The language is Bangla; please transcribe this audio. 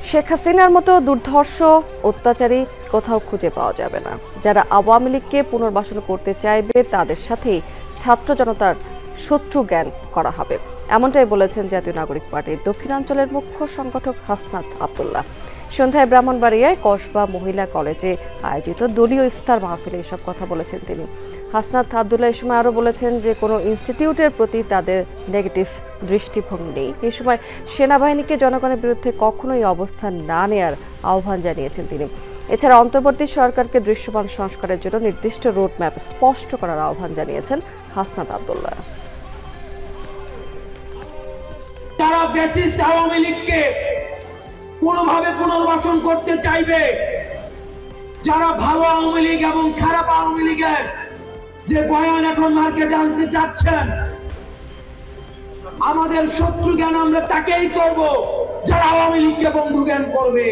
শেখ হাসিনার মতো দুর্ধর্ষ অত্যাচারী কোথাও খুঁজে পাওয়া যাবে না। যারা আওয়ামী লীগকে পুনর্বাসন করতে চাইবে তাদের সাথেই ছাত্র জনতার শত্রু জ্ঞান করা হবে, এমনটাই বলেছেন জাতীয় নাগরিক পার্টির দক্ষিণাঞ্চলের মুখ্য সংগঠক হাসনাত আব্দুল্লাহ। সন্ধ্যায় ব্রাহ্মণবাড়িয়ায় কসবা মহিলা কলেজে আয়োজিত দলীয় ইফতার মাহফিলে এসব কথা বলেছেন তিনি। হাসনাত আব্দুল্লাহ এই সময় আরও বলেছেন যে কোনো ইনস্টিটিউটের প্রতি তাদের নেগেটিভ দৃষ্টিভঙ্গি নেই। এই সময় সেনাবাহিনীকে জনগণের বিরুদ্ধে কখনোই অবস্থান না নেয়ার আহ্বান জানিয়েছেন তিনি। এছাড়া অন্তর্বর্তী সরকারকে দৃশ্যমান সংস্কারের জন্য নির্দিষ্ট রোডম্যাপ স্পষ্ট করার আহ্বান জানিয়েছেন হাসনাত আব্দুল্লাহ। যারা ফ্যাসিস্ট আওয়ামী লীগকে কোনোভাবে পুনর্বাসন করতে চাইবে, যারা ভালো আওয়ামী লীগ এবং খারাপ আওয়ামী লীগের যে বয়ান এখন মার্কেটে আনতে চাচ্ছেন, আমাদের শত্রু জ্ঞান আমরা তাকেই করব যারা আওয়ামী লীগকে বন্ধু জ্ঞান করবে।